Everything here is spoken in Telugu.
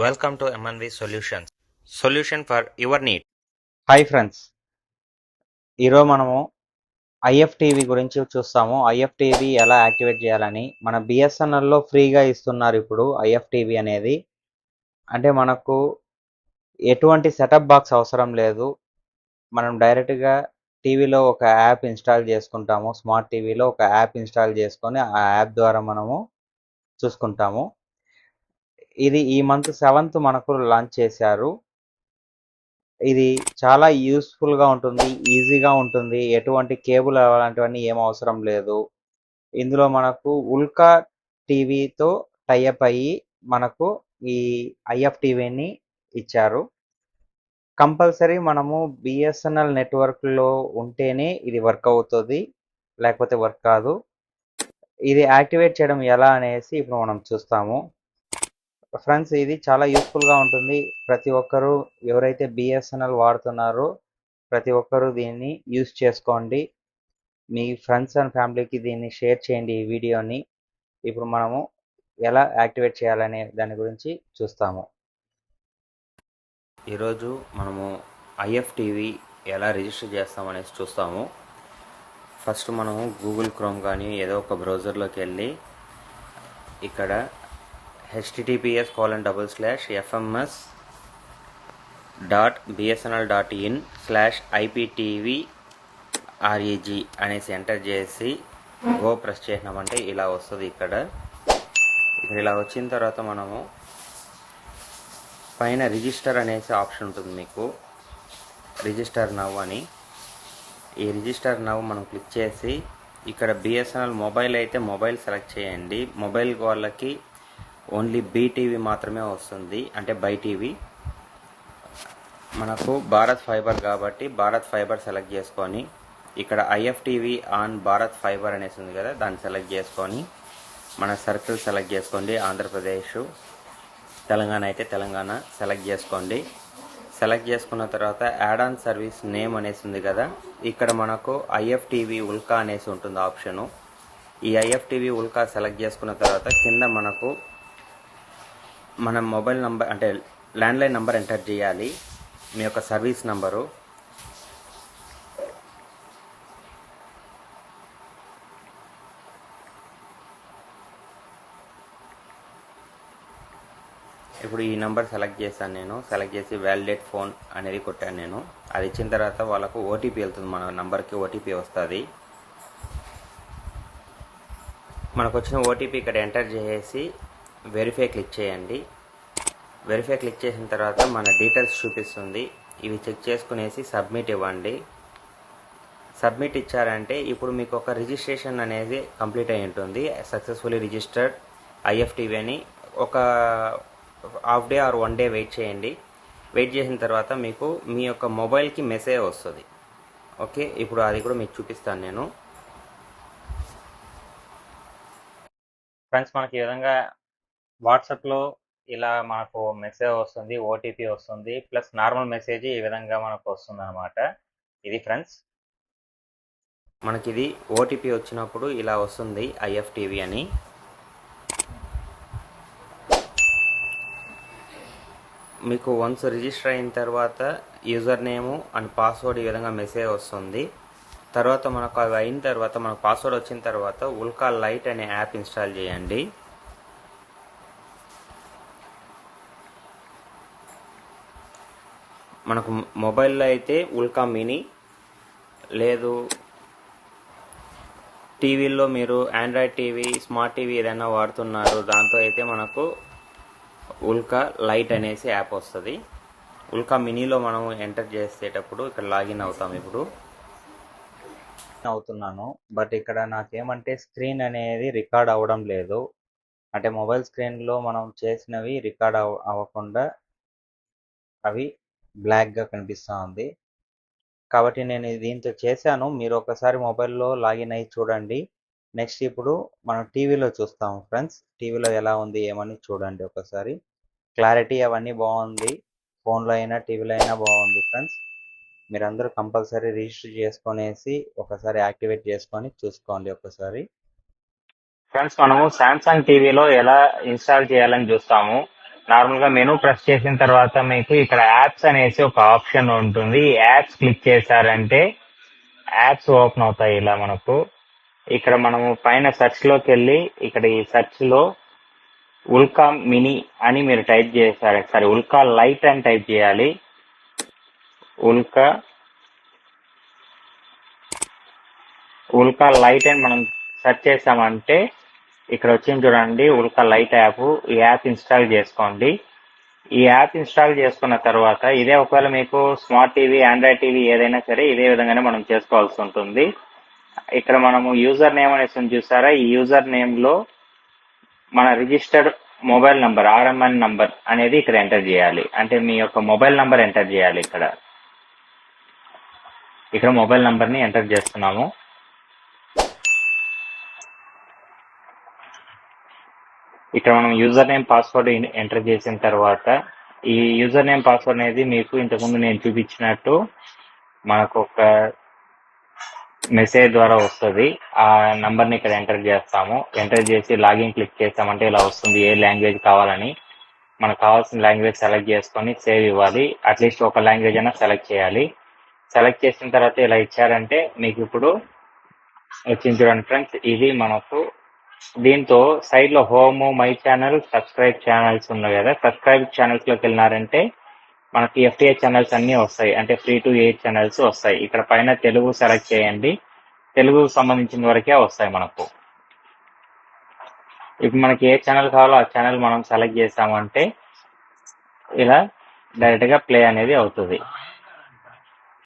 Welcome to MNV Solutions. Solution for your need. Hi friends, ఈరోజు మనము ఐఎఫ్టీవీ గురించి చూస్తాము. ఐఎఫ్టీవీ ఎలా యాక్టివేట్ చేయాలని మన బిఎస్ఎన్ఎల్లో ఫ్రీగా ఇస్తున్నారు ఇప్పుడు ఐఎఫ్టీవీ అనేది. అంటే మనకు ఎటువంటి సెటప్ బాక్స్ అవసరం లేదు. మనం డైరెక్ట్గా టీవీలో ఒక యాప్ ఇన్స్టాల్ చేసుకుంటాము. స్మార్ట్ టీవీలో ఒక యాప్ ఇన్స్టాల్ చేసుకొని ఆ యాప్ ద్వారా మనము చూసుకుంటాము. ఇది ఈ మంత్ 7th మనకు లాంచ్ చేశారు. ఇది చాలా యూస్ఫుల్గా ఉంటుంది, ఈజీగా ఉంటుంది. ఎటువంటి కేబుల్ అలాంటివన్నీ ఏం అవసరం లేదు. ఇందులో మనకు ఉల్కా టీవీతో టైఅప్ అయ్యి మనకు ఈ ఐఎఫ్టీవీని ఇచ్చారు. కంపల్సరీ మనము బిఎస్ఎన్ఎల్ నెట్వర్క్లో ఉంటేనే ఇది వర్క్ అవుతుంది, లేకపోతే వర్క్ కాదు. ఇది యాక్టివేట్ చేయడం ఎలా అనేసి ఇప్పుడు మనం చూస్తాము. ఫ్రెండ్స్, ఇది చాలా యూస్ఫుల్గా ఉంటుంది. ప్రతి ఒక్కరూ ఎవరైతే బిఎస్ఎన్ఎల్ వాడుతున్నారో ప్రతి ఒక్కరూ దీన్ని యూస్ చేసుకోండి. మీ ఫ్రెండ్స్ అండ్ ఫ్యామిలీకి దీన్ని షేర్ చేయండి ఈ వీడియోని. ఇప్పుడు మనము ఎలా యాక్టివేట్ చేయాలనే దాని గురించి చూస్తాము. ఈరోజు మనము ఐఎఫ్టీవీ ఎలా రిజిస్టర్ చేస్తామనేసి చూస్తాము. ఫస్ట్ మనము గూగుల్ క్రోమ్ కానీ ఏదో ఒక బ్రౌజర్లోకి వెళ్ళి ఇక్కడ https://fms.bsnl.in/iptvreg అనేసి ఎంటర్ చేసి గో ప్రెస్ చేసినామంటే ఇలా వస్తుంది. ఇక్కడ ఇలా వచ్చిన తర్వాత మనము పైన రిజిస్టర్ అనేసి ఆప్షన్ ఉంటుంది. మీకు రిజిస్టర్ నవ్ అని, ఈ రిజిస్టర్ నవ్ మనం క్లిక్ చేసి ఇక్కడ బిఎస్ఎన్ఎల్ మొబైల్ అయితే మొబైల్ సెలెక్ట్ చేయండి. మొబైల్ వాళ్ళకి ఓన్లీ బీటీవీ మాత్రమే వస్తుంది, అంటే బై టీవీ. మనకు భారత్ ఫైబర్ కాబట్టి భారత్ ఫైబర్ సెలెక్ట్ చేసుకొని ఇక్కడ ఐఎఫ్టీవీ ఆన్ భారత్ ఫైబర్ అనేసి ఉంది కదా, దాన్ని సెలెక్ట్ చేసుకొని మన సర్కిల్ సెలెక్ట్ చేసుకోండి. ఆంధ్రప్రదేశ్, తెలంగాణ అయితే తెలంగాణ సెలెక్ట్ చేసుకోండి. సెలెక్ట్ చేసుకున్న తర్వాత యాడ్ ఆన్ సర్వీస్ నేమ్ అనేసి ఉంది కదా, ఇక్కడ మనకు ఐఎఫ్టీవీ ఉల్కా అనేసి ఉంటుంది ఆప్షను. ఈ ఐఎఫ్టీవీ ఉల్కా సెలెక్ట్ చేసుకున్న తర్వాత కింద మనకు మన మొబైల్ నంబర్ అంటే ల్యాండ్లైన్ నంబర్ ఎంటర్ చేయాలి, మీ యొక్క సర్వీస్ నంబరు. ఇప్పుడు ఈ నెంబర్ సెలెక్ట్ చేశాను నేను. సెలెక్ట్ చేసి వ్యాలిడేట్ ఫోన్ అనేది కొట్టాను నేను. అది ఇచ్చిన తర్వాత వాళ్ళకు ఓటీపీ వెళ్తుంది, మన నంబర్కి ఓటీపీ వస్తుంది. మనకు వచ్చిన ఓటీపీ ఇక్కడ ఎంటర్ చేసి వెరిఫై క్లిక్ చేయండి. వెరిఫై క్లిక్ చేసిన తర్వాత మన డీటెయిల్స్ చూపిస్తుంది. ఇవి చెక్ చేసుకునేసి సబ్మిట్ ఇవ్వండి. సబ్మిట్ ఇచ్చారంటే ఇప్పుడు మీకు ఒక రిజిస్ట్రేషన్ అనేది కంప్లీట్ అయి ఉంటుంది. సక్సెస్ఫుల్లీ రిజిస్టర్డ్ ఐఎఫ్టీవీ అని. ఒక half day or 1 day wait చేయండి. వెయిట్ చేసిన తర్వాత మీకు మీ యొక్క మొబైల్కి మెసేజ్ వస్తుంది. ఓకే, ఇప్పుడు అది కూడా మీకు చూపిస్తాను నేను. ఫ్రెండ్స్, మనకి ఈ విధంగా వాట్సాప్లో ఇలా మనకు మెసేజ్ వస్తుంది, ఓటీపీ వస్తుంది, ప్లస్ నార్మల్ మెసేజ్ ఈ విధంగా మనకు వస్తుంది అనమాట. ఇది ఫ్రెండ్స్, మనకి ఇది ఓటీపీ వచ్చినప్పుడు ఇలా వస్తుంది ఐఎఫ్టీవీ అని. మీకు వన్స్ రిజిస్టర్ అయిన తర్వాత యూజర్ నేము అండ్ పాస్వర్డ్ ఈ విధంగా మెసేజ్ వస్తుంది. తర్వాత మనకు అవి అయిన తర్వాత మనకు పాస్వర్డ్ వచ్చిన తర్వాత ఉల్కా లైట్ అనే యాప్ ఇన్స్టాల్ చేయండి. మనకు మొబైల్లో అయితే ఉల్కా మినీ, లేదు టీవీల్లో మీరు ఆండ్రాయిడ్ టీవీ, స్మార్ట్ టీవీ ఏదైనా వాడుతున్నారు, దాంతో అయితే మనకు ఉల్కా లైట్ అనేసి యాప్ వస్తుంది. ఉల్కా మినీలో మనం ఎంటర్ చేసేటప్పుడు ఇక్కడ లాగిన్ అవుతాం. ఇప్పుడు అవుతున్నాను, బట్ ఇక్కడ నాకేమంటే స్క్రీన్ అనేది రికార్డ్ అవ్వడం లేదు. అంటే మొబైల్ స్క్రీన్లో మనం చేసినవి రికార్డ్ అవ్వకుండా అవి బ్లాక్గా కనిపిస్తూ ఉంది. కాబట్టి నేను దీంతో చేశాను. మీరు ఒకసారి మొబైల్లో లాగిన్ అయ్యి చూడండి. నెక్స్ట్ ఇప్పుడు మనం టీవీలో చూస్తాము ఫ్రెండ్స్. టీవీలో ఎలా ఉంది ఏమని చూడండి ఒకసారి. క్లారిటీ అవన్నీ బాగుంది, ఫోన్లో అయినా టీవీలో అయినా బాగుంది ఫ్రెండ్స్. మీరందరూ కంపల్సరీ రిజిస్టర్ చేసుకునేసి ఒకసారి యాక్టివేట్ చేసుకొని చూసుకోండి ఒకసారి. ఫ్రెండ్స్, మనము శాంసంగ్ టీవీలో ఎలా ఇన్స్టాల్ చేయాలని చూస్తాము. నార్మల్గా మెనూ ప్రెస్ చేసిన తర్వాత మీకు ఇక్కడ యాప్స్ అనేసి ఒక ఆప్షన్ ఉంటుంది. ఈ యాప్స్ క్లిక్ చేశారంటే యాప్స్ ఓపెన్ అవుతాయి ఇలా మనకు. ఇక్కడ మనము పైన సెర్చ్ లోకి వెళ్ళి ఇక్కడ ఈ సెర్చ్ లో ఉల్కా మినీ అని మీరు టైప్ చేశారు. సరే, ఉల్కా లైట్ అని టైప్ చేయాలి. ఉల్కా లైట్ అని మనం సెర్చ్ చేసామంటే ఇక్కడ వచ్చింది చూడండి, ఉల్కా లైట్ యాప్. ఈ యాప్ ఇన్స్టాల్ చేసుకోండి. ఈ యాప్ ఇన్స్టాల్ చేసుకున్న తర్వాత ఇదే ఒకవేళ మీకు స్మార్ట్ టీవీ, ఆండ్రాయిడ్ టీవీ ఏదైనా సరే ఇదే విధంగానే మనం చేసుకోవాల్సి ఉంటుంది. ఇక్కడ మనము యూజర్ నేమ్ అనేసి చూసారా, ఈ యూజర్ నేమ్ లో మన registered mobile number, RMN number అనేది ఇక్కడ ఎంటర్ చేయాలి. అంటే మీ యొక్క మొబైల్ నంబర్ ఎంటర్ చేయాలి. ఇక్కడ మొబైల్ నంబర్ ని ఎంటర్ చేస్తున్నాము. ఇక్కడ మనం యూజర్ నేమ్, పాస్వర్డ్ ఎంటర్ చేసిన తర్వాత ఈ యూజర్ నేమ్, పాస్వర్డ్ అనేది మీకు ఇంతకుముందు నేను చూపించినట్టు మనకు ఒక మెసేజ్ ద్వారా వస్తుంది. ఆ నంబర్ని ఇక్కడ ఎంటర్ చేస్తాము. ఎంటర్ చేసి లాగిన్ క్లిక్ చేస్తామంటే ఇలా వస్తుంది, ఏ లాంగ్వేజ్ కావాలని. మనకు కావాల్సిన లాంగ్వేజ్ సెలెక్ట్ చేసుకొని సేవ్ ఇవ్వాలి. అట్లీస్ట్ ఒక లాంగ్వేజ్ అయినా సెలెక్ట్ చేయాలి. సెలెక్ట్ చేసిన తర్వాత ఇలా ఇచ్చారంటే మీకు ఇప్పుడు వచ్చింది చూడండి ఫ్రెండ్స్. ఇది మనకు దీంతో సైడ్ లో home, my channel, subscribe channels ఉన్నాయి కదా. సబ్స్క్రైబ్ ఛానల్స్ లోకి వెళ్ళినారంటే మనకి FTA ఛానల్స్ అన్ని వస్తాయి. అంటే ఫ్రీ టు ఎయిర్ ఛానల్స్ వస్తాయి. ఇక్కడ పైన తెలుగు సెలెక్ట్ చేయండి. తెలుగుకు సంబంధించిన వరకే వస్తాయి మనకు. ఇప్పుడు మనకి ఏ ఛానల్ కావాలో ఆ ఛానల్ మనం సెలెక్ట్ చేసామంటే ఇలా డైరెక్ట్ గా ప్లే అనేది అవుతుంది.